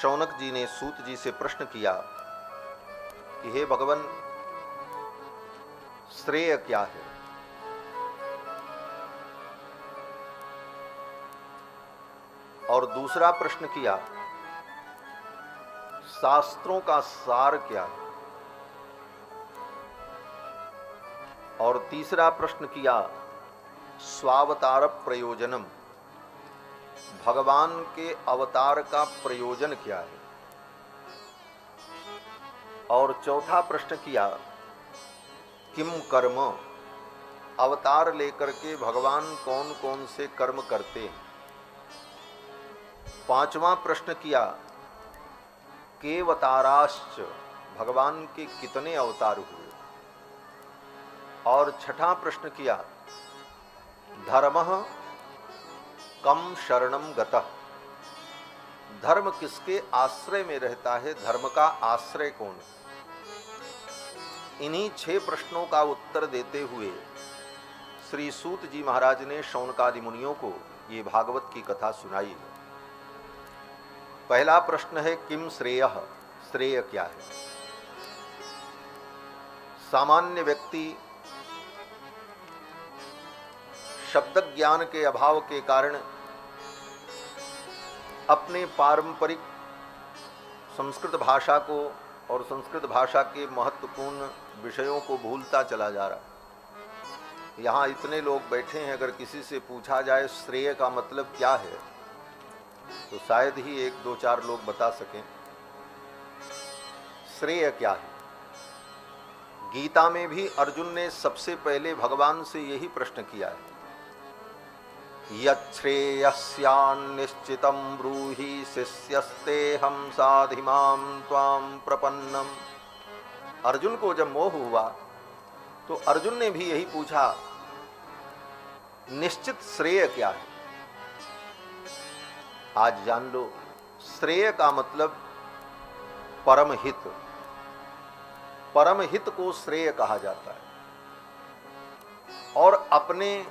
शौनक जी ने सूत जी से प्रश्न किया कि हे भगवान, श्रेय क्या है? और दूसरा प्रश्न किया, शास्त्रों का सार क्या है? और तीसरा प्रश्न किया, स्वावतार प्रयोजनम, भगवान के अवतार का प्रयोजन क्या है? और चौथा प्रश्न किया, किम कर्म, अवतार लेकर के भगवान कौन कौन से कर्म करते हैं? पांचवा प्रश्न किया, केवताराश्च, भगवान के कितने अवतार हुए? और छठा प्रश्न किया, धर्मः कम शरणम गतः, धर्म किसके आश्रय में रहता है, धर्म का आश्रय कौन है? इन्हीं 6 प्रश्नों का उत्तर देते हुए श्री सूत जी महाराज ने शौनकादि मुनियों को ये भागवत की कथा सुनाई है। पहला प्रश्न है, किम श्रेयः, श्रेय क्या है? सामान्य व्यक्ति शब्द ज्ञान के अभाव के कारण अपने पारंपरिक संस्कृत भाषा को और संस्कृत भाषा के महत्वपूर्ण विषयों को भूलता चला जा रहा है। यहाँ इतने लोग बैठे हैं, अगर किसी से पूछा जाए श्रेय का मतलब क्या है तो शायद ही 1-2-4 लोग बता सकें श्रेय क्या है। गीता में भी अर्जुन ने सबसे पहले भगवान से यही प्रश्न किया है, यच्छ्रेयस्यान्निश्चितं ब्रूहि शिष्यस्तेऽहं साधिमां त्वां प्रपन्नम। अर्जुन को जब मोह हुआ तो अर्जुन ने भी यही पूछा, निश्चित श्रेय क्या है? आज जान लो, श्रेय का मतलब परम हित, परम हित को श्रेय कहा जाता है। और अपने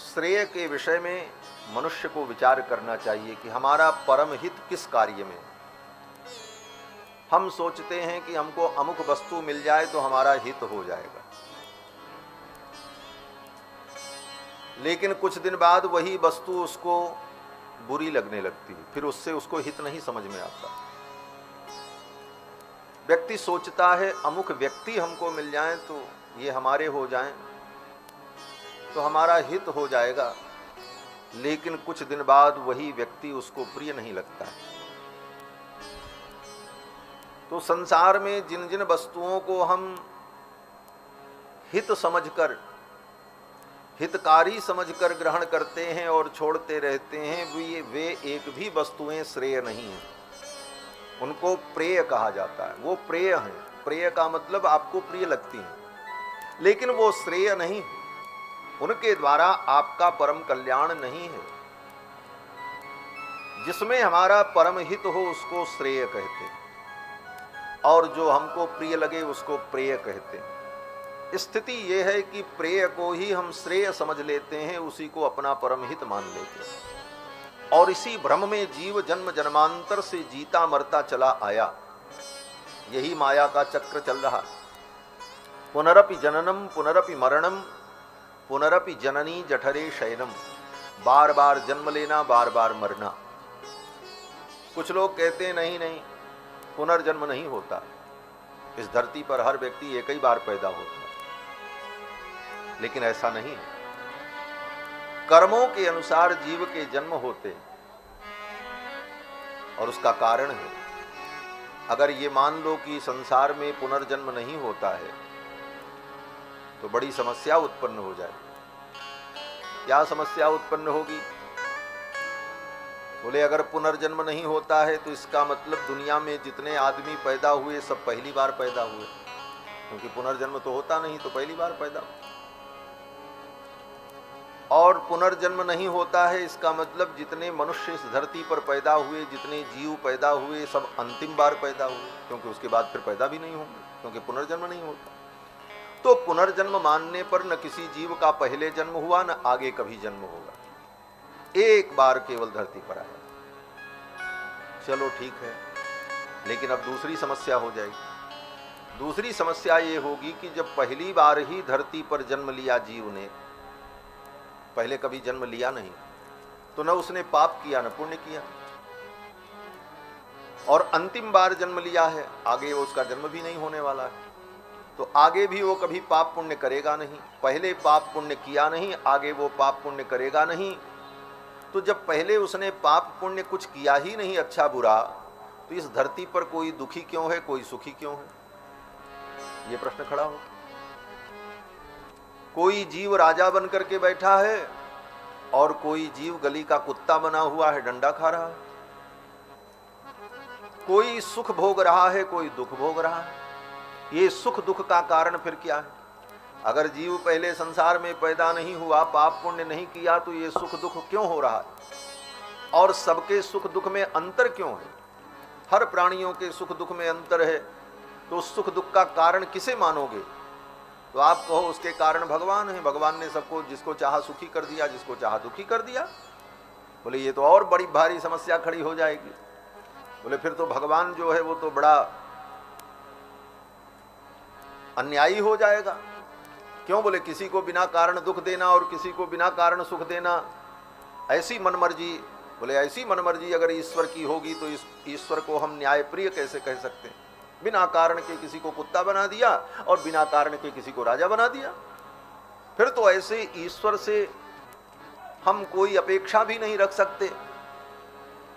श्रेय के विषय में मनुष्य को विचार करना चाहिए कि हमारा परम हित किस कार्य में। हम सोचते हैं कि हमको अमुक वस्तु मिल जाए तो हमारा हित हो जाएगा, लेकिन कुछ दिन बाद वही वस्तु उसको बुरी लगने लगती है, फिर उससे उसको हित नहीं समझ में आता। व्यक्ति सोचता है अमुक व्यक्ति हमको मिल जाए तो ये हमारे हो जाएं तो हमारा हित हो जाएगा, लेकिन कुछ दिन बाद वही व्यक्ति उसको प्रिय नहीं लगता है। तो संसार में जिन जिन वस्तुओं को हम हित समझकर, हितकारी समझकर ग्रहण करते हैं और छोड़ते रहते हैं, वे एक भी वस्तुएं श्रेय नहीं हैं। उनको प्रेय कहा जाता है, वो प्रेय हैं। प्रेय का मतलब आपको प्रिय लगती हैं, लेकिन वो श्रेय नहीं, उनके द्वारा आपका परम कल्याण नहीं है। जिसमें हमारा परम हित हो उसको श्रेय कहते हैं, और जो हमको प्रिय लगे उसको प्रेय कहते हैं। स्थिति ये है कि प्रेय को ही हम श्रेय समझ लेते हैं, उसी को अपना परम हित मान लेते हैं, और इसी भ्रम में जीव जन्म जन्मांतर से जीता मरता चला आया। यही माया का चक्र चल रहा। पुनरपि जननम पुनरपि मरणम पुनरपि जननी जठरे शयनम, बार बार जन्म लेना, बार बार मरना। कुछ लोग कहते हैं नहीं नहीं, पुनर्जन्म नहीं होता, इस धरती पर हर व्यक्ति एक ही बार पैदा होता है, लेकिन ऐसा नहीं है। कर्मों के अनुसार जीव के जन्म होते हैं, और उसका कारण है, अगर ये मान लो कि संसार में पुनर्जन्म नहीं होता है तो बड़ी समस्या उत्पन्न हो जाए। क्या समस्या उत्पन्न होगी? बोले अगर पुनर्जन्म नहीं होता है तो इसका मतलब दुनिया में जितने आदमी पैदा हुए सब पहली बार पैदा हुए, क्योंकि पुनर्जन्म तो होता नहीं, तो पहली बार पैदा हुए। और पुनर्जन्म नहीं होता है इसका मतलब जितने मनुष्य इस धरती पर पैदा हुए, जितने जीव पैदा हुए, सब अंतिम बार पैदा हुए, क्योंकि उसके बाद फिर पैदा भी नहीं होंगे, क्योंकि पुनर्जन्म नहीं होता। तो पुनर्जन्म मानने पर न किसी जीव का पहले जन्म हुआ, न आगे कभी जन्म होगा, एक बार केवल धरती पर आया। चलो ठीक है, लेकिन अब दूसरी समस्या हो जाएगी। दूसरी समस्या ये होगी कि जब पहली बार ही धरती पर जन्म लिया जीव ने, पहले कभी जन्म लिया नहीं, तो न उसने पाप किया न पुण्य किया, और अंतिम बार जन्म लिया है, आगे उसका जन्म भी नहीं होने वाला है, तो आगे भी वो कभी पाप पुण्य करेगा नहीं। पहले पाप पुण्य किया नहीं, आगे वो पाप पुण्य करेगा नहीं। तो जब पहले उसने पाप पुण्य कुछ किया ही नहीं, अच्छा बुरा, तो इस धरती पर कोई दुखी क्यों है, कोई सुखी क्यों है, ये प्रश्न खड़ा हो। कोई जीव राजा बन करके बैठा है और कोई जीव गली का कुत्ता बना हुआ है, डंडा खा रहा है। कोई सुख भोग रहा है, कोई दुख भोग रहा है। ये सुख दुख का कारण फिर क्या है? अगर जीव पहले संसार में पैदा नहीं हुआ, पाप पुण्य नहीं किया, तो ये सुख दुख क्यों हो रहा है? और सबके सुख दुख में अंतर क्यों है? हर प्राणियों के सुख दुख में अंतर है, तो सुख दुख का कारण किसे मानोगे? तो आप कहो उसके कारण भगवान है, भगवान ने सबको जिसको चाहा सुखी कर दिया, जिसको चाहा दुखी कर दिया। बोले ये तो और बड़ी भारी समस्या खड़ी हो जाएगी। बोले फिर तो भगवान जो है वो तो बड़ा अन्यायी हो जाएगा। क्यों? बोले किसी को बिना कारण दुख देना और किसी को बिना कारण सुख देना, ऐसी मनमर्जी। बोले ऐसी मनमर्जी अगर ईश्वर की होगी तो इस ईश्वर को हम न्यायप्रिय कैसे कह सकते हैं? बिना कारण के किसी को कुत्ता बना दिया और बिना कारण के किसी को राजा बना दिया। फिर तो ऐसे ईश्वर से हम कोई अपेक्षा भी नहीं रख सकते।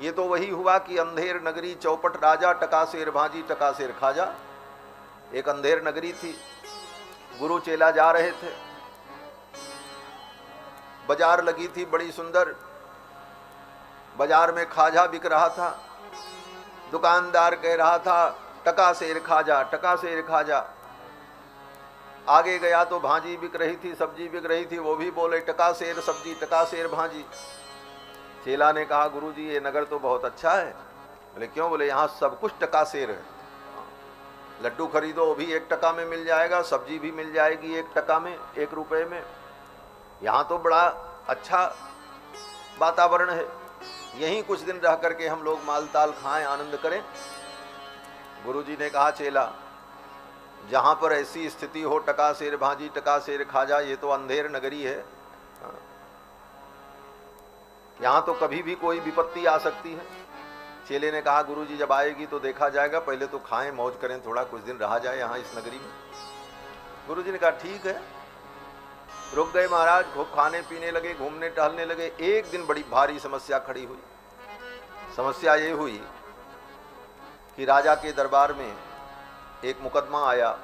ये तो वही हुआ कि अंधेर नगरी चौपट राजा, टका शेर भाजी टका शेर खाजा। एक अंधेर नगरी थी, गुरु चेला जा रहे थे, बाजार लगी थी बड़ी सुंदर, बाजार में खाजा बिक रहा था। दुकानदार कह रहा था टका शेर खाजा, टका शेर खाजा। आगे गया तो भाजी बिक रही थी, सब्जी बिक रही थी, वो भी बोले टका शेर सब्जी, टका शेर भाजी। चेला ने कहा गुरुजी ये नगर तो बहुत अच्छा है। बोले क्यों? बोले यहाँ सब कुछ टका शेर है। लड्डू खरीदो वो भी 1 टका में मिल जाएगा, सब्जी भी मिल जाएगी 1 टका में, 1 रुपए में। यहाँ तो बड़ा अच्छा वातावरण है, यहीं कुछ दिन रह करके हम लोग मालताल खाएं, आनंद करें। गुरुजी ने कहा चेला जहाँ पर ऐसी स्थिति हो, टका शेर भाजी टका शेर खाजा, ये तो अंधेर नगरी है, यहाँ तो कभी भी कोई विपत्ति आ सकती है। चेले ने कहा गुरुजी जब आएगी तो देखा जाएगा, पहले तो खाएं मौज करें, थोड़ा कुछ दिन रहा जाए यहाँ इस नगरी में। गुरुजी ने कहा ठीक है। रुक गए महाराज, खूब खाने पीने लगे, घूमने टहलने लगे। एक दिन बड़ी भारी समस्या खड़ी हुई। समस्या ये हुई कि राजा के दरबार में एक मुकदमा आया,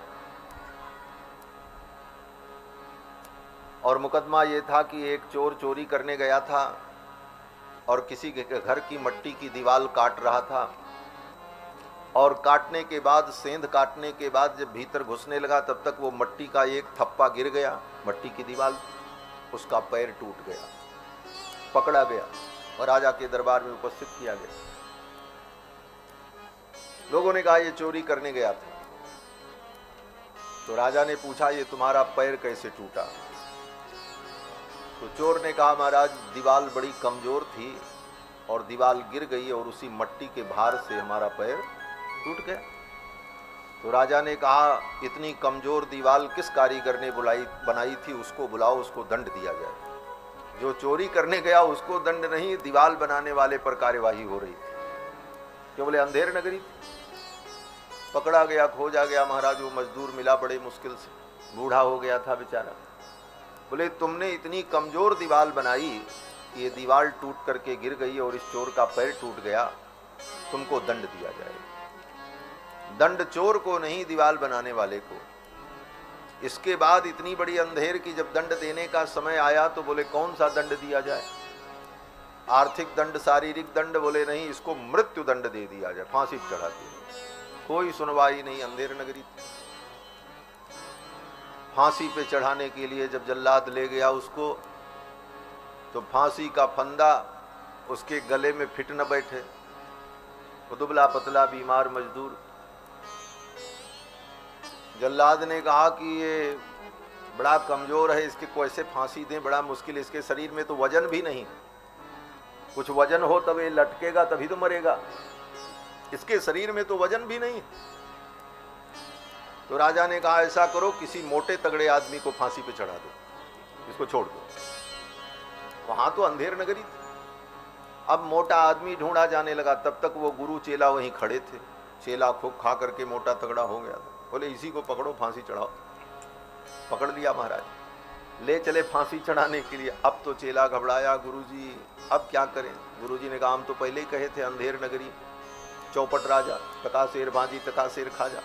और मुकदमा ये था कि एक चोर चोरी करने गया था और किसी के घर की मट्टी की दीवार काट रहा था, और काटने के बाद, सेंध काटने के बाद जब भीतर घुसने लगा तब तक वो मट्टी का एक थप्पा गिर गया, मट्टी की दीवार, उसका पैर टूट गया, पकड़ा गया और राजा के दरबार में उपस्थित किया गया। लोगों ने कहा ये चोरी करने गया था। तो राजा ने पूछा ये तुम्हारा पैर कैसे टूटा? तो चोर ने कहा महाराज दीवार बड़ी कमजोर थी और दीवार गिर गई और उसी मट्टी के भार से हमारा पैर टूट गया। तो राजा ने कहा इतनी कमजोर दीवार किस कारीगर ने बनाई थी, उसको बुलाओ, उसको दंड दिया जाए। जो चोरी करने गया उसको दंड नहीं, दीवार बनाने वाले पर कार्यवाही हो रही थी। क्यों? बोले अंधेर नगरी। पकड़ा गया, खोजा गया महाराज, वो मजदूर मिला बड़े मुश्किल से, बूढ़ा हो गया था बेचारा। बोले तुमने इतनी कमजोर दीवार बनाई कि ये दीवार टूट करके गिर गई और इस चोर का पैर टूट गया, तुमको दंड दिया जाए। दंड चोर को नहीं, दीवार बनाने वाले को। इसके बाद इतनी बड़ी अंधेर की जब दंड देने का समय आया तो बोले कौन सा दंड दिया जाए? आर्थिक दंड, शारीरिक दंड? बोले नहीं, इसको मृत्यु दंड दे दिया जाए, फांसी चढ़ा दिया। कोई सुनवाई नहीं, अंधेर नगरी। फांसी पे चढ़ाने के लिए जब जल्लाद ले गया उसको, तो फांसी का फंदा उसके गले में फिट न बैठे। वो दुबला पतला बीमार मजदूर। जल्लाद ने कहा कि ये बड़ा कमजोर है, इसके को ऐसे फांसी दें, बड़ा मुश्किल, इसके शरीर में तो वजन भी नहीं, कुछ वजन हो तब ये लटकेगा तभी तो मरेगा। इसके शरीर में तो वजन भी नहीं। तो राजा ने कहा ऐसा करो, किसी मोटे तगड़े आदमी को फांसी पे चढ़ा दो, इसको छोड़ दो। वहां तो अंधेर नगरी थी। अब मोटा आदमी ढूंढा जाने लगा, तब तक वो गुरु चेला वहीं खड़े थे। चेला खूब खा करके मोटा तगड़ा हो गया था। बोले इसी को पकड़ो, फांसी चढ़ाओ। पकड़ लिया महाराज, ले चले फांसी चढ़ाने के लिए। अब तो चेला घबराया, गुरुजी अब क्या करें। गुरुजी ने कहा हम तो पहले ही कहे थे अंधेर नगरी, चौपट राजा, टका शेर भांजी टका शेर खाजा,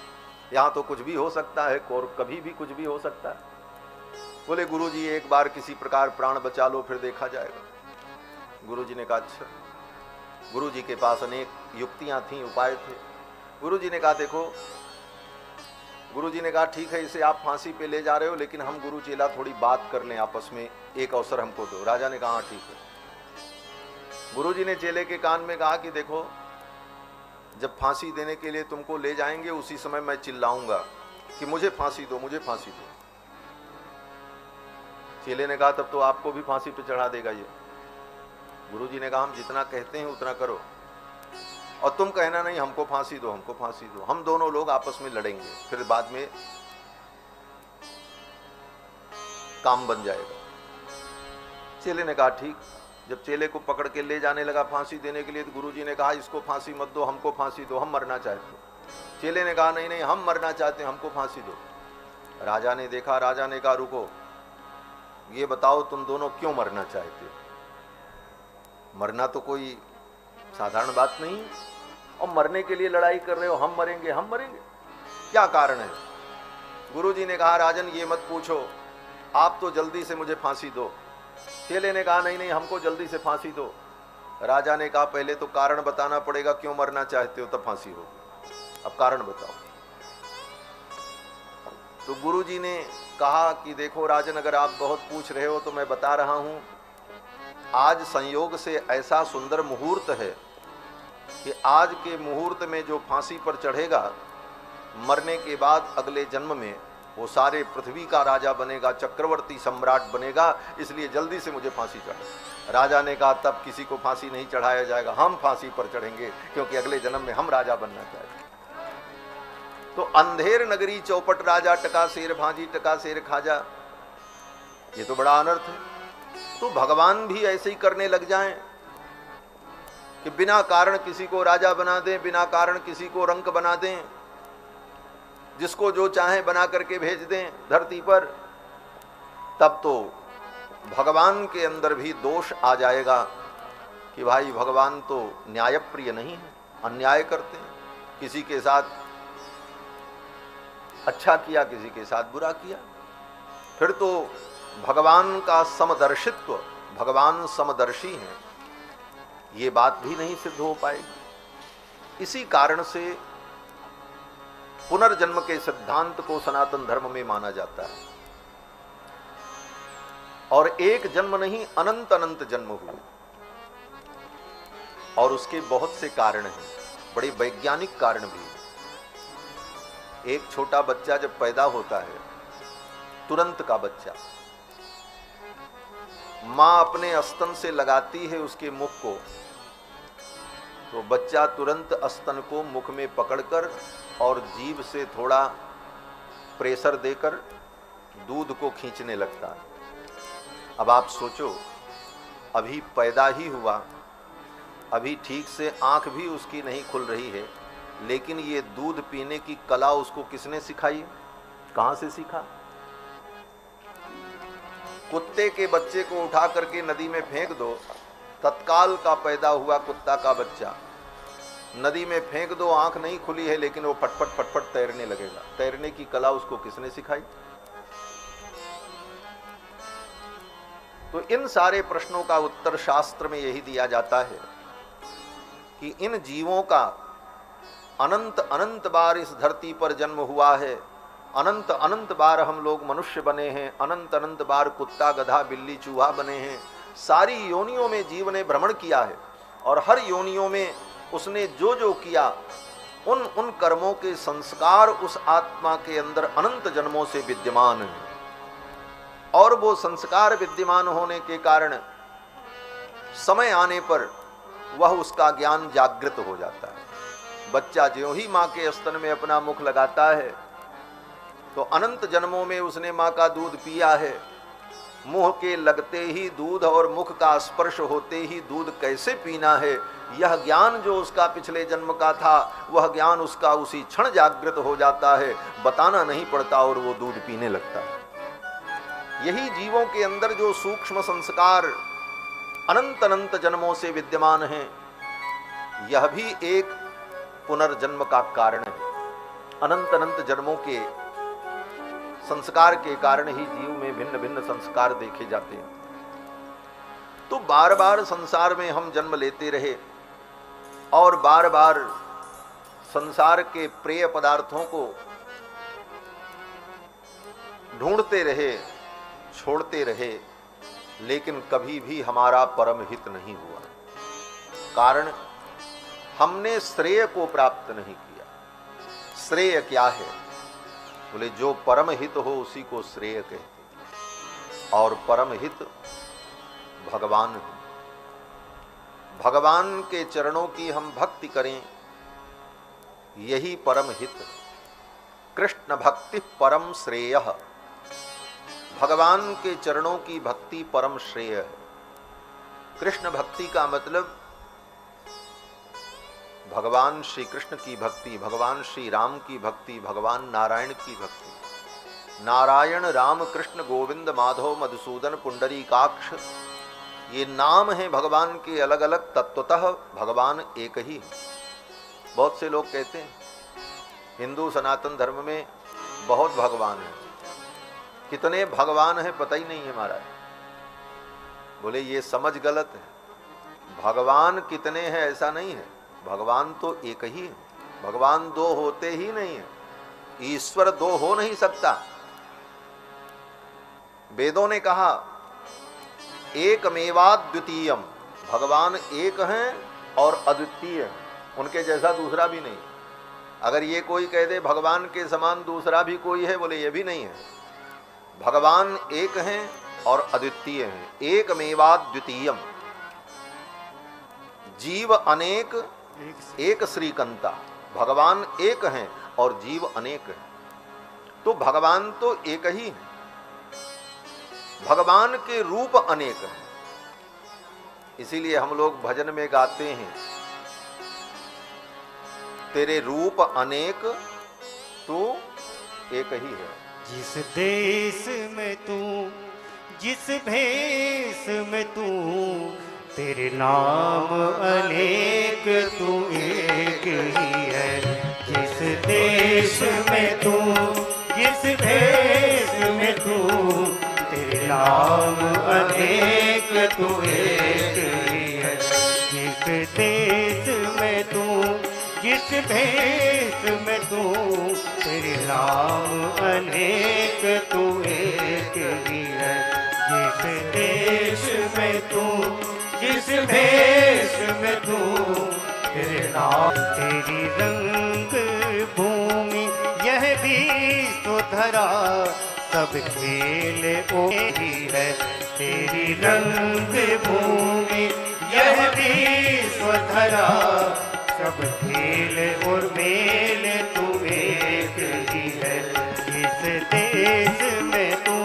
यहाँ तो कुछ भी हो सकता है, और कभी भी कुछ भी हो सकता है। बोले गुरुजी एक बार किसी प्रकार प्राण बचा लो, फिर देखा जाएगा। गुरुजी ने कहा अच्छा। गुरुजी के पास अनेक युक्तियां थीं, उपाय थे। गुरुजी ने कहा देखो, गुरुजी ने कहा ठीक है, इसे आप फांसी पे ले जा रहे हो, लेकिन हम गुरु चेला थोड़ी बात कर लें आपस में, एक अवसर हमको दो। राजा ने कहा ठीक है। गुरुजी ने चेले के कान में कहा कि देखो, जब फांसी देने के लिए तुमको ले जाएंगे, उसी समय मैं चिल्लाऊंगा कि मुझे फांसी दो, मुझे फांसी दो। चेले ने कहा तब तो आपको भी फांसी पे चढ़ा देगा ये। गुरुजी ने कहा हम जितना कहते हैं उतना करो, और तुम कहना नहीं हमको फांसी दो, हमको फांसी दो। हम दोनों लोग आपस में लड़ेंगे, फिर बाद में काम बन जाएगा। चेले ने कहा ठीक। जब चेले को पकड़ के ले जाने लगा फांसी देने के लिए, तो गुरुजी ने कहा इसको फांसी मत दो, हमको फांसी दो, हम मरना चाहते हैं। चेले ने कहा नहीं नहीं, हम मरना चाहते हैं, हमको फांसी दो। राजा ने देखा, राजा ने कहा रुको, ये बताओ तुम दोनों क्यों मरना चाहते हो? मरना तो कोई साधारण बात नहीं, और मरने के लिए लड़ाई कर रहे हो, हम मरेंगे हम मरेंगे, क्या कारण है? गुरुजी ने कहा राजन ये मत पूछो, आप तो जल्दी से मुझे फांसी दो। चेले ने कहा नहीं नहीं, हमको जल्दी से फांसी दो। राजा ने कहा पहले तो कारण बताना पड़ेगा, क्यों मरना चाहते हो, तब फांसी होगी। अब कारण बताओ। तो गुरुजी ने कहा कि देखो राजन, अगर आप बहुत पूछ रहे हो तो मैं बता रहा हूं, आज संयोग से ऐसा सुंदर मुहूर्त है कि आज के मुहूर्त में जो फांसी पर चढ़ेगा, मरने के बाद अगले जन्म में वो सारे पृथ्वी का राजा बनेगा, चक्रवर्ती सम्राट बनेगा, इसलिए जल्दी से मुझे फांसी चढ़ाओ। राजा ने कहा तब किसी को फांसी नहीं चढ़ाया जाएगा, हम फांसी पर चढ़ेंगे, क्योंकि अगले जन्म में हम राजा बनना चाहते हैं। तो अंधेर नगरी, चौपट राजा, टका शेर भांजी टका शेर खाजा, ये तो बड़ा अनर्थ है। तो भगवान भी ऐसे ही करने लग जाएं कि बिना कारण किसी को राजा बना दें, बिना कारण किसी को रंक बना दें, जिसको जो चाहे बना करके भेज दें धरती पर, तब तो भगवान के अंदर भी दोष आ जाएगा कि भाई भगवान तो न्यायप्रिय नहीं है, अन्याय करते हैं, किसी के साथ अच्छा किया, किसी के साथ बुरा किया। फिर तो भगवान का समदर्शित्व, भगवान समदर्शी हैं, ये बात भी नहीं सिद्ध हो पाएगी। इसी कारण से पुनर्जन्म के सिद्धांत को सनातन धर्म में माना जाता है। और एक जन्म नहीं, अनंत अनंत जन्म हुए, और उसके बहुत से कारण हैं, बड़े वैज्ञानिक कारण भी। एक छोटा बच्चा जब पैदा होता है, तुरंत का बच्चा, मां अपने स्तन से लगाती है उसके मुख को, तो बच्चा तुरंत स्तन को मुख में पकड़कर और जीभ से थोड़ा प्रेशर देकर दूध को खींचने लगता है। अब आप सोचो, अभी पैदा ही हुआ, अभी ठीक से आंख भी उसकी नहीं खुल रही है, लेकिन ये दूध पीने की कला उसको किसने सिखाई? कहां से सीखा? कुत्ते के बच्चे को उठा करके नदी में फेंक दो, तत्काल का पैदा हुआ कुत्ता का बच्चा नदी में फेंक दो, आंख नहीं खुली है लेकिन वो फटफट फटफट तैरने लगेगा। तैरने की कला उसको किसने सिखाई? तो इन सारे प्रश्नों का उत्तर शास्त्र में यही दिया जाता है कि इन जीवों का अनंत अनंत बार इस धरती पर जन्म हुआ है, अनंत अनंत बार हम लोग मनुष्य बने हैं, अनंत अनंत बार कुत्ता गधा बिल्ली चूहा बने हैं। सारी योनियों में जीव ने भ्रमण किया है, और हर योनियों में उसने जो जो किया, उन उन कर्मों के संस्कार उस आत्मा के अंदर अनंत जन्मों से विद्यमान हैं, और वो संस्कार विद्यमान होने के कारण समय आने पर वह उसका ज्ञान जागृत हो जाता है। बच्चा ज्यों ही माँ के स्तन में अपना मुख लगाता है तो अनंत जन्मों में उसने माँ का दूध पिया है। मुंह के लगते ही दूध और मुख का स्पर्श होते ही दूध कैसे पीना है, यह ज्ञान जो उसका पिछले जन्म का था, वह ज्ञान उसका उसी क्षण जागृत हो जाता है, बताना नहीं पड़ता और वो दूध पीने लगता है। यही जीवों के अंदर जो सूक्ष्म संस्कार अनंत अनंत जन्मों से विद्यमान हैं, यह भी एक पुनर्जन्म का कारण है। अनंत अनंत जन्मों के संस्कार के कारण ही जीव में भिन्न भिन्न संस्कार देखे जाते हैं। तो बार बार संसार में हम जन्म लेते रहे और बार बार संसार के प्रिय पदार्थों को ढूंढते रहे, छोड़ते रहे, लेकिन कभी भी हमारा परम हित नहीं हुआ। कारण हमने श्रेय को प्राप्त नहीं किया। श्रेय क्या है? बोले जो परम हित हो उसी को श्रेय कहते, और परम हित भगवान है। भगवान के चरणों की हम भक्ति करें, यही परम हित। कृष्ण भक्ति परम श्रेय, भगवान के चरणों की भक्ति परम श्रेय है। कृष्ण भक्ति का मतलब भगवान श्री कृष्ण की भक्ति, भगवान श्री राम की भक्ति, भगवान नारायण की भक्ति। नारायण राम कृष्ण गोविंद माधव मधुसूदन पुंडरीकाक्ष, ये नाम है भगवान के अलग अलग, तत्वतः भगवान एक ही है। बहुत से लोग कहते हैं हिंदू सनातन धर्म में बहुत भगवान है, कितने भगवान हैं पता ही नहीं है महाराज। बोले ये समझ गलत है। भगवान कितने हैं ऐसा नहीं है, भगवान तो एक ही है। भगवान दो होते ही नहीं है, ईश्वर दो हो नहीं सकता। वेदों ने कहा एकमेवाद्वितीयम, भगवान एक हैं और अद्वितीय हैं, उनके जैसा दूसरा भी नहीं। अगर ये कोई कह दे भगवान के समान दूसरा भी कोई है, बोले ये भी नहीं है। भगवान एक हैं और अद्वितीय हैं, एकमेवाद्वितीयम। जीव अनेक एक श्रीकंता, भगवान एक हैं और जीव अनेक हैं। तो भगवान तो एक ही है, भगवान के रूप अनेक हैं। इसीलिए हम लोग भजन में गाते हैं, तेरे रूप अनेक तू एक ही है। जिस देश में तू, जिस भेष में तू, तेरे नाम अनेक तू एक ही है। जिस देश में तू, जिस भेष में तू, तेरे नाम अनेक तू एक ही है। जिस देश में तू, जिस भेष में तू, तेरे नाम अनेक तू एक ही है। जिस देश में तू, जिस भेष में तू, तेरे नाम। तेरी रंग भूमि यह विश्व धरा, सब खेल ओही है। तेरी रंग भूमि यह विश्व धरा, सब खेल और मेल तू एक ही है। जिस देश में तू,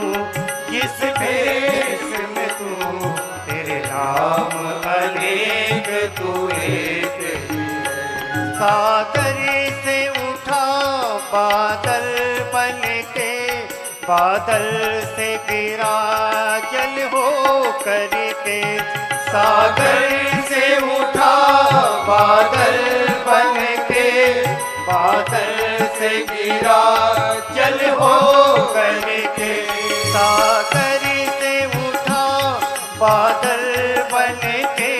जिस भेष में तू, तेरे नाम अनेक तू एक ही है। सागर से उठा बादल बन के, बादल से गिरा जल हो करके। सागर से उठा बादल बन के, बादल से गिरा जल हो करके। सागर से उठा बादल बन के,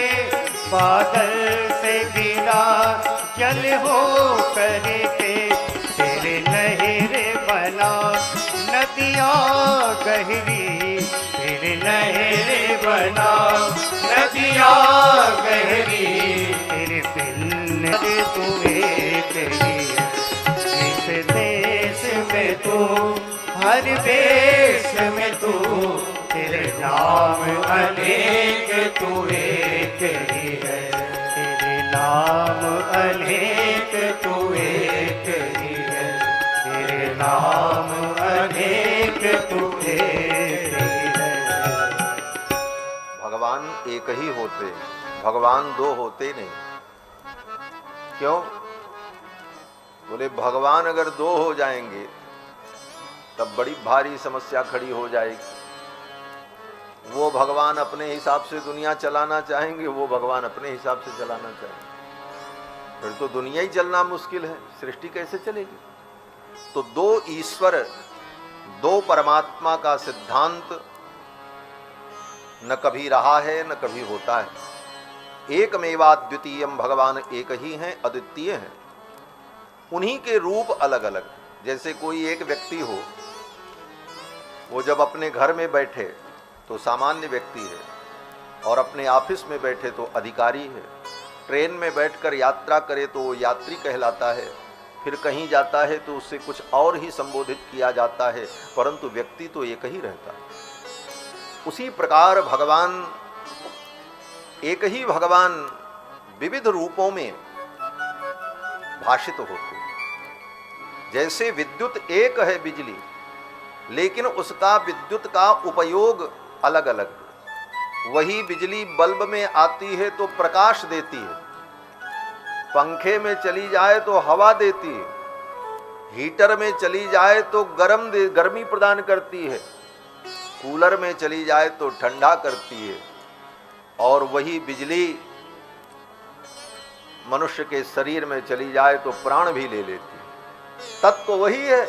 बादल से गिरा जल हो करके। तेरे लहर बना नदियाँ गहरी, तेरे लहर बना नदियाँ गहरी। तेरे बिन तू एक ही है। जिस देश में तू, हर देश में तू, तेरे नाम अनेक तू एक ही है। तेरे नाम अनेक तू एक ही है, तेरे नाम अनेक तू एक ही है। भगवान एक ही होते, भगवान दो होते नहीं। क्यों? बोले भगवान अगर दो हो जाएंगे तब बड़ी भारी समस्या खड़ी हो जाएगी। वो भगवान अपने हिसाब से दुनिया चलाना चाहेंगे, वो भगवान अपने हिसाब से चलाना चाहेंगे, फिर तो दुनिया ही चलना मुश्किल है, सृष्टि कैसे चलेगी? तो दो ईश्वर, दो परमात्मा का सिद्धांत न कभी रहा है न कभी होता है। एकमेवाद्वितीयम, भगवान एक ही हैं, अद्वितीय हैं। उन्हीं के रूप अलग अलग। जैसे कोई एक व्यक्ति हो, वो जब अपने घर में बैठे तो सामान्य व्यक्ति है, और अपने ऑफिस में बैठे तो अधिकारी है। ट्रेन में बैठकर यात्रा करे तो वो यात्री कहलाता है, फिर कहीं जाता है तो उससे कुछ और ही संबोधित किया जाता है, परंतु व्यक्ति तो एक ही रहता है। उसी प्रकार भगवान, एक ही भगवान विविध रूपों में भाषित होते। जैसे विद्युत एक है बिजली, लेकिन उसका विद्युत का उपयोग अलग अलग है। वही बिजली बल्ब में आती है तो प्रकाश देती है, पंखे में चली जाए तो हवा देती है, हीटर में चली जाए तो गर्मी प्रदान करती है, कूलर में चली जाए तो ठंडा करती है। और वही बिजली मनुष्य के शरीर में चली जाए तो प्राण भी ले लेती है। तत्व तो वही है,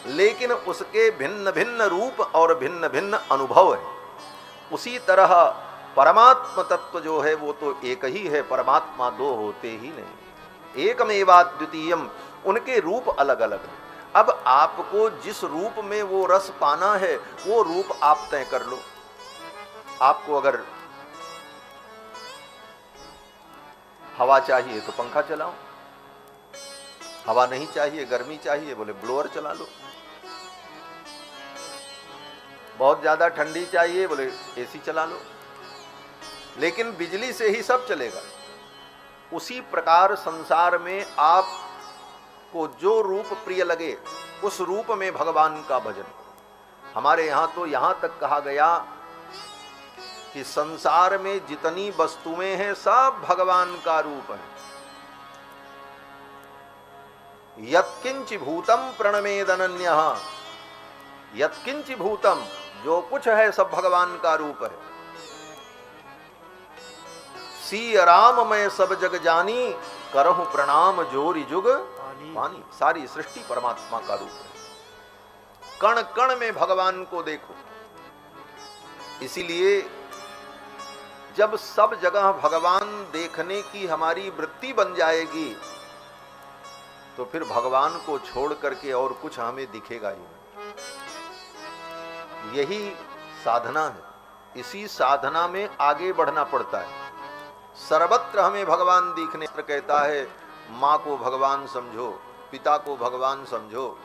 लेकिन उसके भिन्न भिन्न रूप और भिन्न भिन्न अनुभव है। उसी तरह परमात्मा तत्व जो है वो तो एक ही है, परमात्मा दो होते ही नहीं। एकमेवाद्वितीयम, उनके रूप अलग अलग है। अब आपको जिस रूप में वो रस पाना है वो रूप आप तय कर लो। आपको अगर हवा चाहिए तो पंखा चलाओ, हवा नहीं चाहिए, गर्मी चाहिए, बोले ब्लोअर चला लो। बहुत ज्यादा ठंडी चाहिए, बोले एसी चला लो। लेकिन बिजली से ही सब चलेगा। उसी प्रकार संसार में आपको जो रूप प्रिय लगे उस रूप में भगवान का भजन। हमारे यहां तो यहां तक कहा गया कि संसार में जितनी वस्तुएं हैं सब भगवान का रूप है। यत्किंच भूतम प्रणमेदनन्यः, यत्किंच भूतम, जो कुछ है सब भगवान का रूप है। सी राम मैं सब जग जानी, करहु प्रणाम जोरी जुग पानी। सारी सृष्टि परमात्मा का रूप है। कण कण में भगवान को देखो। इसीलिए जब सब जगह भगवान देखने की हमारी वृत्ति बन जाएगी तो फिर भगवान को छोड़ करके और कुछ हमें दिखेगा ही नहीं। यही साधना है। इसी साधना में आगे बढ़ना पड़ता है। सर्वत्र हमें भगवान दिखने कहता है। माँ को भगवान समझो, पिता को भगवान समझो।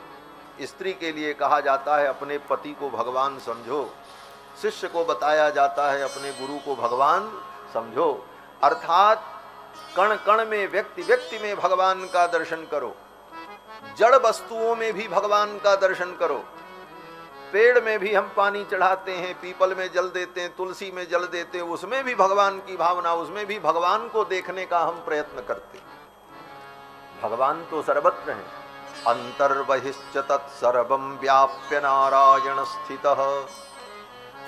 स्त्री के लिए कहा जाता है अपने पति को भगवान समझो। शिष्य को बताया जाता है अपने गुरु को भगवान समझो। अर्थात कण कण में, व्यक्ति व्यक्ति में भगवान का दर्शन करो। जड़ वस्तुओं में भी भगवान का दर्शन करो। पेड़ में भी हम पानी चढ़ाते हैं, पीपल में जल देते हैं, तुलसी में जल देते हैं, उसमें भी भगवान की भावना, उसमें भी भगवान को देखने का हम प्रयत्न करते हैं। भगवान तो सर्वत्र है। अंतर्बहिश्च तत्सर्वं व्याप्य नारायण स्थितः।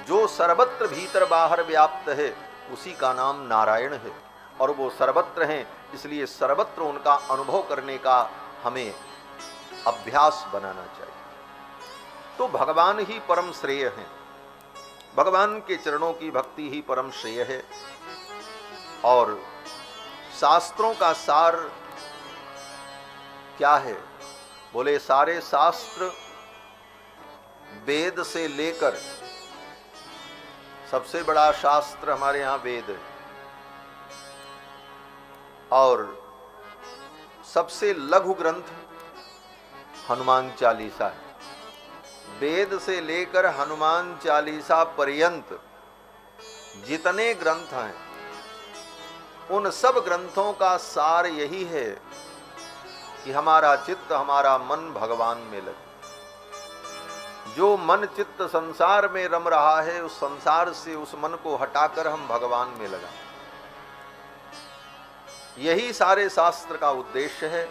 जो सर्वत्र भीतर बाहर व्याप्त है उसी का नाम नारायण है, और वो सर्वत्र हैं। इसलिए सर्वत्र उनका अनुभव करने का हमें अभ्यास बनाना चाहिए। तो भगवान ही परम श्रेय है। भगवान के चरणों की भक्ति ही परम श्रेय है। और शास्त्रों का सार क्या है? बोले सारे शास्त्र वेद से लेकर, सबसे बड़ा शास्त्र हमारे यहां वेद है, और सबसे लघु ग्रंथ हनुमान चालीसा है। वेद से लेकर हनुमान चालीसा पर्यंत जितने ग्रंथ हैं उन सब ग्रंथों का सार यही है कि हमारा चित्त, हमारा मन भगवान में लगे। जो मन चित्त संसार में रम रहा है, उस संसार से उस मन को हटाकर हम भगवान में लगाएं। यही सारे शास्त्र का उद्देश्य है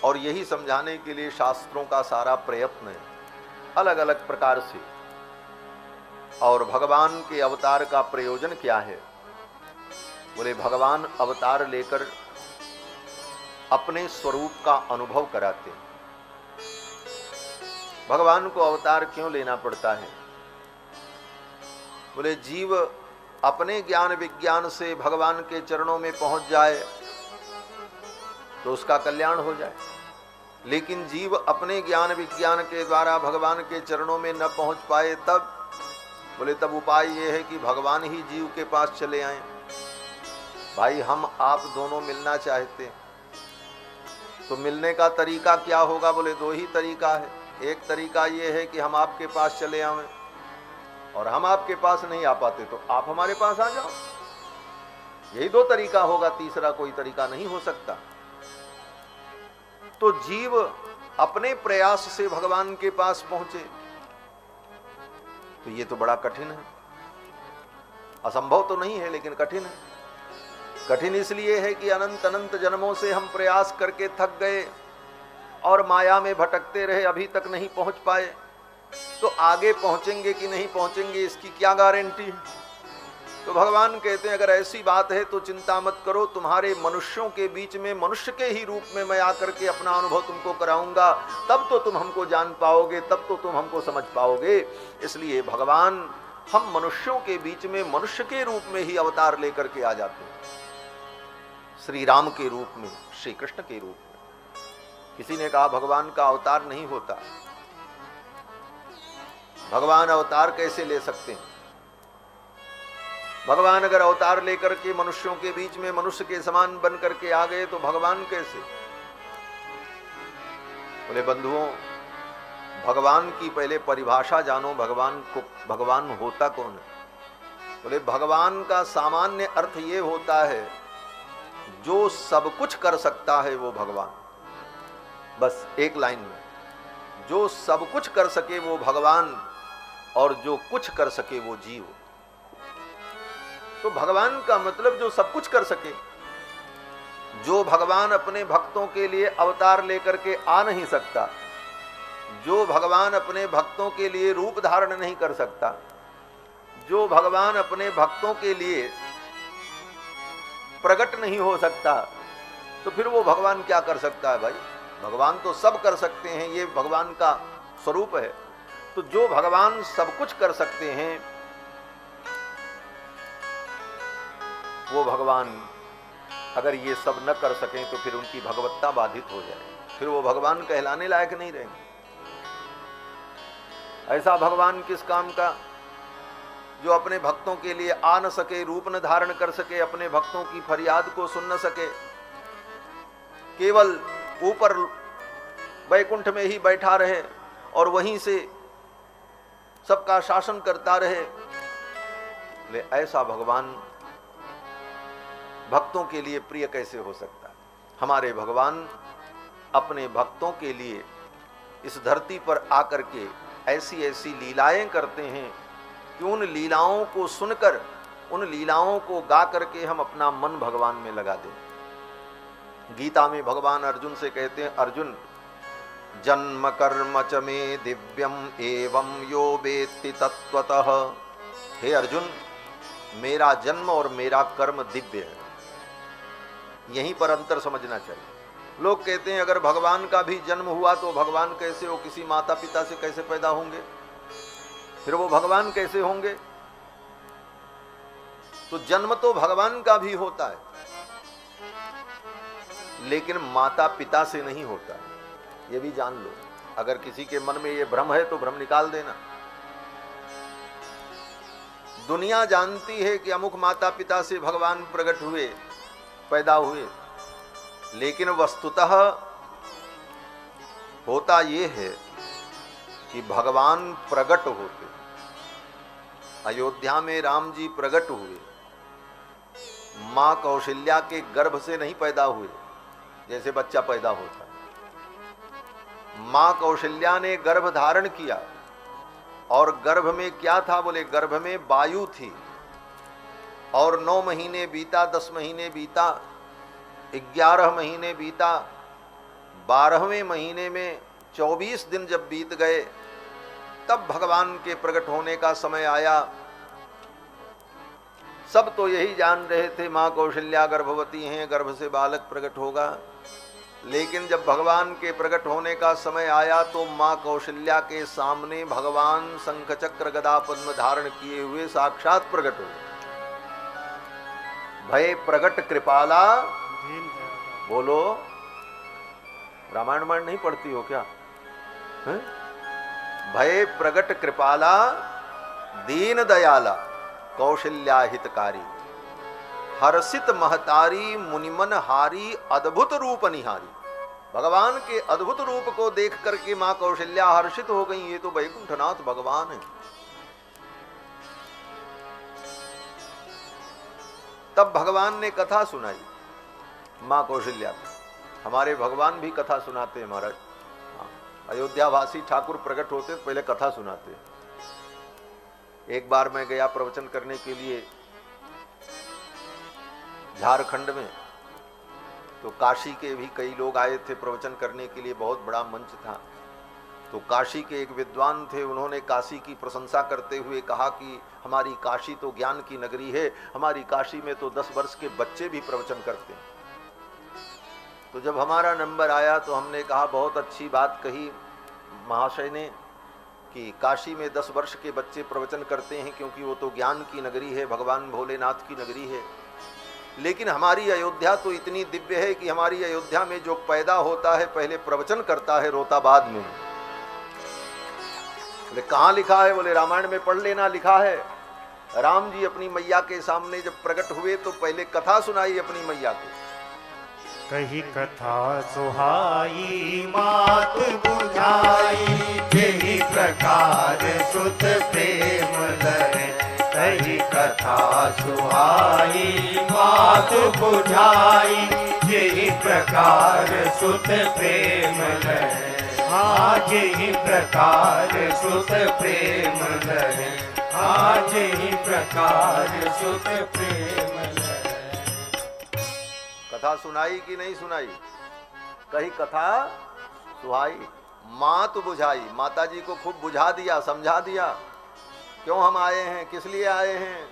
और यही समझाने के लिए शास्त्रों का सारा प्रयत्न है, अलग अलग प्रकार से। और भगवान के अवतार का प्रयोजन क्या है? बोले भगवान अवतार लेकर अपने स्वरूप का अनुभव कराते हैं। भगवान को अवतार क्यों लेना पड़ता है? बोले जीव अपने ज्ञान विज्ञान से भगवान के चरणों में पहुंच जाए तो उसका कल्याण हो जाए, लेकिन जीव अपने ज्ञान विज्ञान के द्वारा भगवान के चरणों में न पहुंच पाए तब? बोले तब उपाय ये है कि भगवान ही जीव के पास चले आए। भाई हम आप दोनों मिलना चाहते हैं तो मिलने का तरीका क्या होगा? बोले दो ही तरीका है। एक तरीका ये है कि हम आपके पास चले आएं, और हम आपके पास नहीं आ पाते तो आप हमारे पास आ जाओ। यही दो तरीका होगा, तीसरा कोई तरीका नहीं हो सकता। तो जीव अपने प्रयास से भगवान के पास पहुंचे तो ये तो बड़ा कठिन है। असंभव तो नहीं है लेकिन कठिन है। कठिन इसलिए है कि अनंत अनंत जन्मों से हम प्रयास करके थक गए और माया में भटकते रहे, अभी तक नहीं पहुंच पाए। तो आगे पहुंचेंगे कि नहीं पहुंचेंगे इसकी क्या गारंटी है? तो भगवान कहते हैं अगर ऐसी बात है तो चिंता मत करो, तुम्हारे मनुष्यों के बीच में मनुष्य के ही रूप में मैं आकर के अपना अनुभव तुमको कराऊंगा, तब तो तुम हमको जान पाओगे, तब तो तुम हमको समझ पाओगे। इसलिए भगवान हम मनुष्यों के बीच में मनुष्य के रूप में ही अवतार लेकर के आ जाते हैं, श्री राम के रूप में, श्री कृष्ण के रूप में। किसी ने कहा भगवान का अवतार नहीं होता। भगवान अवतार कैसे ले सकते हैं? भगवान अगर अवतार लेकर के मनुष्यों के बीच में मनुष्य के समान बन करके आ गए तो भगवान कैसे? बोले बंधुओं, भगवान की पहले परिभाषा जानो। भगवान होता कौन है? बोले भगवान का सामान्य अर्थ ये होता है जो सब कुछ कर सकता है वो भगवान। बस एक लाइन में, जो सब कुछ कर सके वो भगवान और जो कुछ कर सके वो जीव। तो भगवान का मतलब जो सब कुछ कर सके। जो भगवान अपने भक्तों के लिए अवतार लेकर के आ नहीं सकता, जो भगवान अपने भक्तों के लिए रूप धारण नहीं कर सकता, जो भगवान अपने भक्तों के लिए प्रकट नहीं हो सकता, तो फिर वो भगवान क्या कर सकता है? भाई भगवान तो सब कर सकते हैं, ये भगवान का स्वरूप है। तो जो भगवान सब कुछ कर सकते हैं वो भगवान अगर ये सब न कर सकें तो फिर उनकी भगवत्ता बाधित हो जाए, फिर वो भगवान कहलाने लायक नहीं रहेंगे। ऐसा भगवान किस काम का जो अपने भक्तों के लिए आ न सके, रूप न धारण कर सके, अपने भक्तों की फरियाद को सुन न सके, केवल ऊपर वैकुंठ में ही बैठा रहे और वहीं से सबका शासन करता रहे। ले ऐसा भगवान भक्तों के लिए प्रिय कैसे हो सकता है? हमारे भगवान अपने भक्तों के लिए इस धरती पर आकर के ऐसी ऐसी लीलाएं करते हैं कि उन लीलाओं को सुनकर, उन लीलाओं को गा करके हम अपना मन भगवान में लगा दें। गीता में भगवान अर्जुन से कहते हैं, अर्जुन जन्म कर्म च मे दिव्यम एवं यो वेत्ति तत्वतः। हे अर्जुन, मेरा जन्म और मेरा कर्म दिव्य है। यहीं पर अंतर समझना चाहिए। लोग कहते हैं अगर भगवान का भी जन्म हुआ तो भगवान कैसे हो? किसी माता पिता से कैसे पैदा होंगे? फिर वो भगवान कैसे होंगे? तो जन्म तो भगवान का भी होता है लेकिन माता पिता से नहीं होता, ये भी जान लो। अगर किसी के मन में ये भ्रम है तो भ्रम निकाल देना। दुनिया जानती है कि अमुक माता पिता से भगवान प्रकट हुए, पैदा हुए, लेकिन वस्तुतः होता ये है कि भगवान प्रकट होते। अयोध्या में राम जी प्रकट हुए, मां कौशल्या के गर्भ से नहीं पैदा हुए जैसे बच्चा पैदा होता है। मां कौशल्या ने गर्भ धारण किया और गर्भ में क्या था? बोले गर्भ में वायु थी। और 9 महीने बीता, 10 महीने बीता, 11 महीने बीता, 12वें महीने में 24 दिन जब बीत गए तब भगवान के प्रकट होने का समय आया। सब तो यही जान रहे थे मां कौशल्या गर्भवती हैं, गर्भ से बालक प्रकट होगा। लेकिन जब भगवान के प्रकट होने का समय आया तो मां कौशल्या के सामने भगवान शंख चक्र गदा पद्म धारण किए हुए साक्षात प्रकट हुए। भय प्रकट कृपाला, बोलो रामायण नहीं पढ़ती हो क्या? है? भय प्रकट कृपाला दीन दयाला कौशल्या हितकारी, हर्षित महतारी मुनिमन हारी अद्भुत रूप निहारी। भगवान के अद्भुत रूप को देख करके मां कौशल्या हर्षित हो गई। ये तो वैकुंठनाथ भगवान है। तब भगवान ने कथा सुनाई मां कौशल्या को। हमारे भगवान भी कथा सुनाते हैं महाराज। अयोध्यावासी ठाकुर प्रकट होते तो पहले कथा सुनाते। एक बार मैं गया प्रवचन करने के लिए झारखंड में, तो काशी के भी कई लोग आए थे प्रवचन करने के लिए। बहुत बड़ा मंच था। तो काशी के एक विद्वान थे, उन्होंने काशी की प्रशंसा करते हुए कहा कि हमारी काशी तो ज्ञान की नगरी है, हमारी काशी में तो 10 वर्ष के बच्चे भी प्रवचन करते हैं। तो जब हमारा नंबर आया तो हमने कहा बहुत अच्छी बात कही महाशय ने कि काशी में 10 वर्ष के बच्चे प्रवचन करते हैं, क्योंकि वो तो ज्ञान की नगरी है, भगवान भोलेनाथ की नगरी है। लेकिन हमारी अयोध्या तो इतनी दिव्य है कि हमारी अयोध्या में जो पैदा होता है पहले प्रवचन करता है, रोता बाद में। बोले कहाँ लिखा है? बोले रामायण में पढ़ लेना, लिखा है। राम जी अपनी मैया के सामने जब प्रकट हुए तो पहले कथा सुनाई अपनी मैया को। कही कथा सुहाई मात बुझाई, यही प्रकार सुत प्रेम लहै। कही कथा सुहाई मात बुझाई, यही प्रकार सुत प्रेम लहै। आज ही प्रकार सुत प्रेम लहै, आज ही प्रकार सुत प्रेम लहै। कथा सुनाई कि नहीं सुनाई? कही कथा सुहाई मात बुझाई, माता जी को खूब बुझा दिया, समझा दिया क्यों हम आए हैं, किस लिए आए हैं।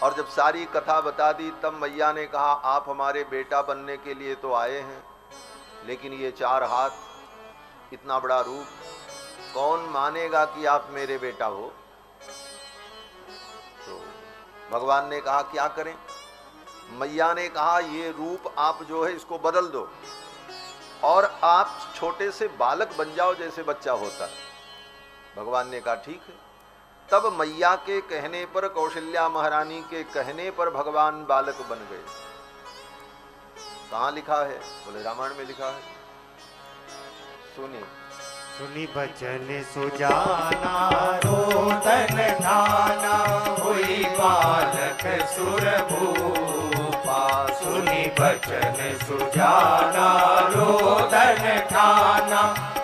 और जब सारी कथा बता दी तब मैया ने कहा आप हमारे बेटा बनने के लिए तो आए हैं, लेकिन ये 4 हाथ, इतना बड़ा रूप, कौन मानेगा कि आप मेरे बेटा हो। तो भगवान ने कहा क्या करें? मैया ने कहा ये रूप आप जो है इसको बदल दो और आप छोटे से बालक बन जाओ जैसे बच्चा होता है। भगवान ने कहा ठीक है। तब मैया के कहने पर, कौशल्या महारानी के कहने पर भगवान बालक बन गए। कहाँ लिखा है? बोले रामायण में लिखा है। सुनी सुनी बचन सुजाना रोदन ठाना, हुई बालक सुर भूपा। सुनी बचन सुजाना रोदन ठाना,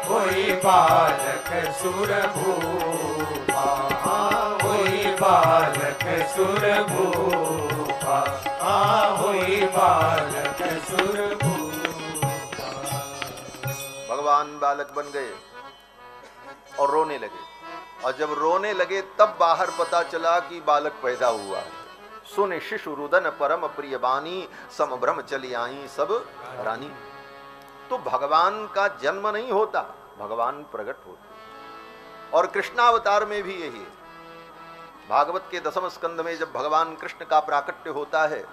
हुई बालक सुर भूपा। हुई बालक सुर भूपा, हुई बालक सुर भूपा। भगवान बालक बन गए और रोने लगे। और जब रोने लगे तब बाहर पता चला कि बालक पैदा हुआ है। सुन शिशु रुदन परम प्रिय बानी, समभ्रम चली आई सब रानी। तो भगवान का जन्म नहीं होता, भगवान प्रकट होते। और कृष्णावतार में भी यही है। भागवत के 10वें स्कंद में जब भगवान कृष्ण का प्राकट्य होता है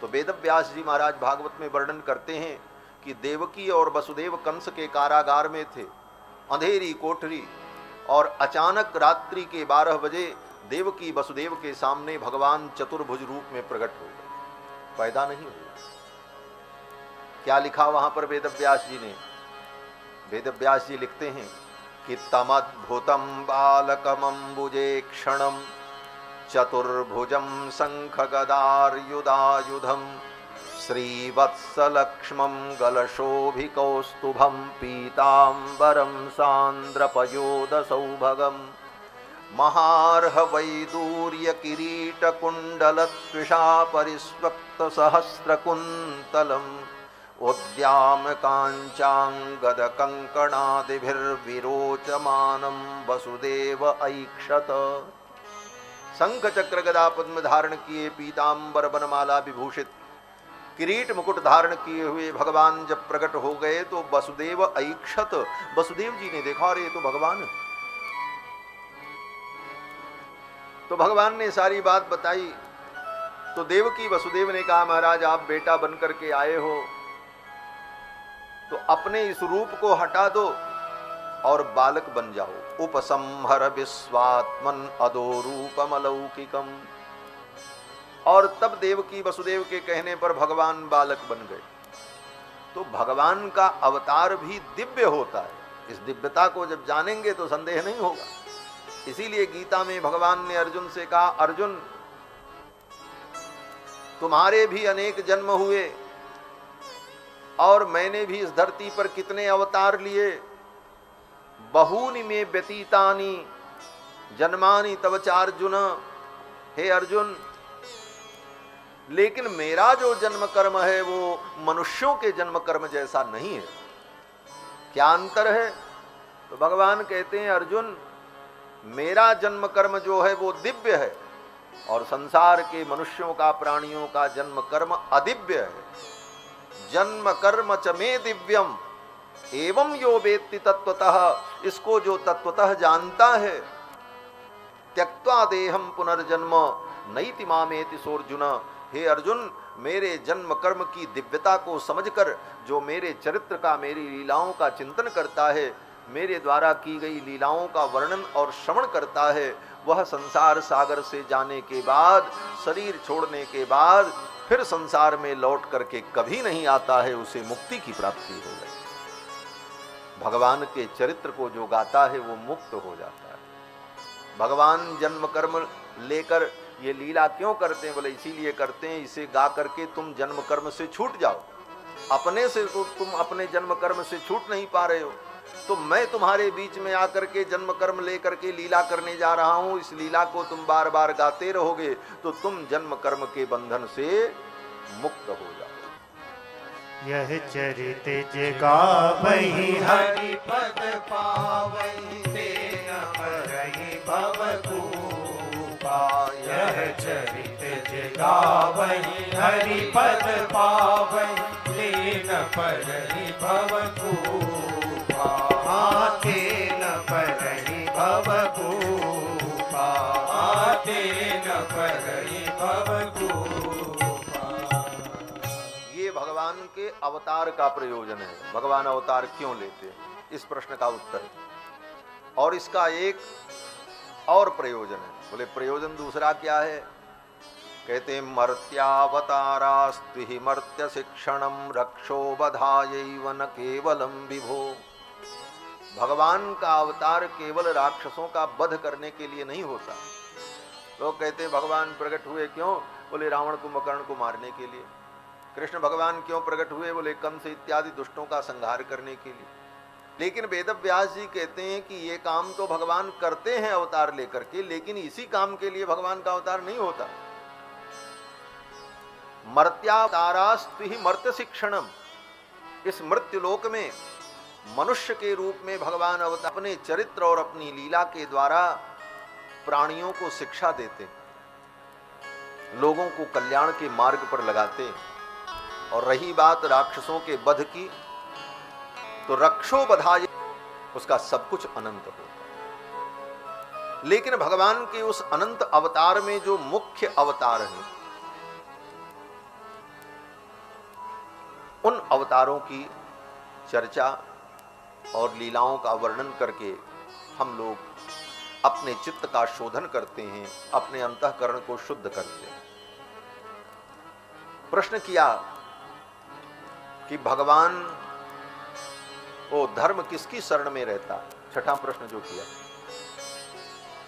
तो वेदव्यास जी महाराज भागवत में वर्णन करते हैं कि देवकी और वसुदेव कंस के कारागार में थे, अंधेरी कोठरी, और अचानक रात्रि के 12 बजे देवकी वसुदेव के सामने भगवान चतुर्भुज रूप में प्रकट हो गए, पैदा नहीं हुआ। क्या लिखा वहां पर वेदव्यास जी ने? वेदव्यास जी लिखते हैं कि तमद्भुतम बालकमंबुजे क्षणम चतुर्भुजं शंखगदार्युदायुधं श्रीवत्सलक्ष्मं गलशोभिकौस्तुभं पीताम्बरं सान्द्रपयोदसौभगं महार्हवैदूर्यकिरीटकुण्डलत्विषा परिस्वक्तसहस्रकुन्तलम् उद्यामकाञ्चाङ्गदकङ्कणादिभिर्विरोचमानं वसुदेव ऐक्षत। शंख चक्र गदा पद्म धारण किए, पीताम्बर बनमाला विभूषित, किरीट मुकुट धारण किए हुए भगवान जब प्रकट हो गए तो वसुदेव ऐक्षत, वसुदेव जी ने देखा, अरे ये तो भगवान। तो भगवान ने सारी बात बताई। तो देवकी वसुदेव ने कहा, महाराज आप बेटा बनकर के आए हो तो अपने इस रूप को हटा दो और बालक बन जाओ। उपसंहर विश्वात्मन अदो रूपमलौकिकम। और तब देवकी वसुदेव के कहने पर भगवान बालक बन गए। तो भगवान का अवतार भी दिव्य होता है। इस दिव्यता को जब जानेंगे तो संदेह नहीं होगा। इसीलिए गीता में भगवान ने अर्जुन से कहा, अर्जुन तुम्हारे भी अनेक जन्म हुए और मैंने भी इस धरती पर कितने अवतार लिए। बहूनि में व्यतीतानि जन्मानि तव चार्जुन। हे अर्जुन, लेकिन मेरा जो जन्म कर्म है वो मनुष्यों के जन्म कर्म जैसा नहीं है। क्या अंतर है? तो भगवान कहते हैं, अर्जुन मेरा जन्म कर्म जो है वो दिव्य है और संसार के मनुष्यों का, प्राणियों का जन्म कर्म अदिव्य है। जन्म कर्म च मे दिव्यम एवं यो वेत्ति तत्वतः। इसको जो तत्वतः जानता है, त्यक्त्वा देहम पुनर्जन्म नैति मामेति सोर्जुन। हे अर्जुन, मेरे जन्म कर्म की दिव्यता को समझकर जो मेरे चरित्र का, मेरी लीलाओं का चिंतन करता है, मेरे द्वारा की गई लीलाओं का वर्णन और श्रवण करता है, वह संसार सागर से जाने के बाद, शरीर छोड़ने के बाद फिर संसार में लौट करके कभी नहीं आता है। उसे मुक्ति की प्राप्ति हो गई। भगवान के चरित्र को जो गाता है वो मुक्त हो जाता है। भगवान जन्म कर्म लेकर ये लीला क्यों करते हैं? बोले इसीलिए करते हैं, इसे गा करके तुम जन्म कर्म से छूट जाओ। अपने से तो तुम अपने जन्म कर्म से छूट नहीं पा रहे हो, तो मैं तुम्हारे बीच में आकर के जन्म कर्म लेकर के लीला करने जा रहा हूं। इस लीला को तुम बार बार गाते रहोगे तो तुम जन्म कर्म के बंधन से मुक्त हो जाओ। यह चरित जगावहि हरि पद पावहि तेन परहि भव कूपा। यह चरित जगावहि हरि पद पावहि तेन परहि भव कूपा। तेन परहि भव कूपा। तेन परहि भव कूपा। भगवान के अवतार का प्रयोजन है। भगवान अवतार क्यों लेते हैं, इस प्रश्न का उत्तर। और इसका एक और प्रयोजन है। बोले प्रयोजन दूसरा क्या है? कहते हैं मर्त्यावतारास्त्विहि मर्त्य शिक्षणम रक्षो बधायैव न केवलम विभो। भगवान का अवतार केवल राक्षसों का वध करने के लिए नहीं होता। लोग कहते हैं भगवान प्रकट हुए क्यों? बोले रावण कुंभकर्ण को मारने के लिए। कृष्ण भगवान क्यों प्रकट हुए? बोले कंस इत्यादि दुष्टों का संहार करने के लिए। लेकिन वेदव्यास जी कहते हैं कि ये काम तो भगवान करते हैं अवतार लेकर के, लेकिन इसी काम के लिए भगवान का अवतार नहीं होता। मर्त्यावतारास्त्विहि मर्त्य शिक्षणम। इस मृत्युलोक में मनुष्य के रूप में भगवान अवतार अपने चरित्र और अपनी लीला के द्वारा प्राणियों को शिक्षा देते, लोगों को कल्याण के मार्ग पर लगाते। और रही बात राक्षसों के वध की, तो रक्षो बधाय, उसका सब कुछ अनंत होता है। लेकिन भगवान के उस अनंत अवतार में जो मुख्य अवतार हैं, उन अवतारों की चर्चा और लीलाओं का वर्णन करके हम लोग अपने चित्त का शोधन करते हैं, अपने अंतःकरण को शुद्ध करते हैं। प्रश्न किया कि भगवान वो धर्म किसकी शरण में रहता? छठा प्रश्न जो किया,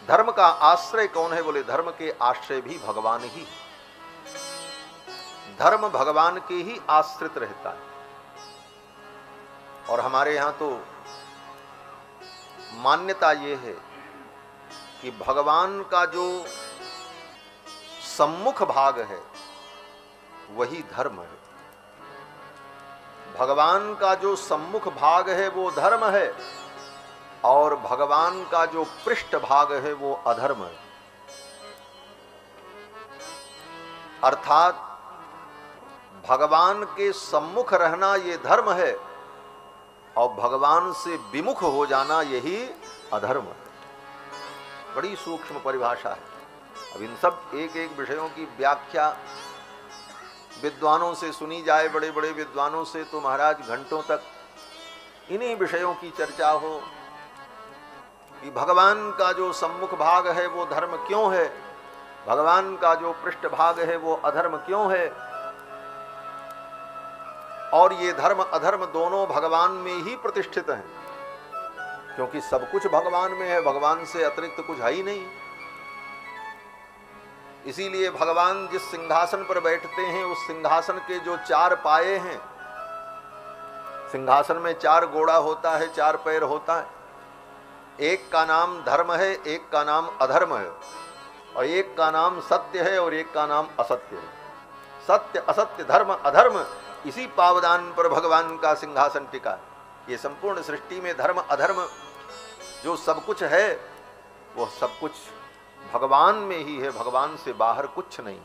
धर्म का आश्रय कौन है? बोले धर्म के आश्रय भी भगवान ही। धर्म भगवान के ही आश्रित रहता है। और हमारे यहां तो मान्यता ये है कि भगवान का जो सम्मुख भाग है वही धर्म है। भगवान का जो सम्मुख भाग है वो धर्म है, और भगवान का जो पृष्ठ भाग है वो अधर्म है। अर्थात भगवान के सम्मुख रहना ये धर्म है, और भगवान से विमुख हो जाना यही अधर्म है। बड़ी सूक्ष्म परिभाषा है। अब इन सब एक एक विषयों की व्याख्या विद्वानों से सुनी जाए, बड़े बड़े विद्वानों से, तो महाराज घंटों तक इन्हीं विषयों की चर्चा हो कि भगवान का जो सम्मुख भाग है वो धर्म क्यों है, भगवान का जो पृष्ठ भाग है वो अधर्म क्यों है, और ये धर्म अधर्म दोनों भगवान में ही प्रतिष्ठित हैं, क्योंकि सब कुछ भगवान में है, भगवान से अतिरिक्त कुछ है ही नहीं। इसीलिए भगवान जिस सिंहासन पर बैठते हैं उस सिंहासन के जो चार पाए हैं, सिंहासन में चार घोड़ा होता है, चार पैर होता है, एक का नाम धर्म है, एक का नाम अधर्म है, और एक का नाम सत्य है और एक का नाम असत्य है। सत्य असत्य धर्म अधर्म, इसी पावदान पर भगवान का सिंहासन टिका है। ये संपूर्ण सृष्टि में धर्म अधर्म जो सब कुछ है वो सब कुछ भगवान में ही है, भगवान से बाहर कुछ नहीं।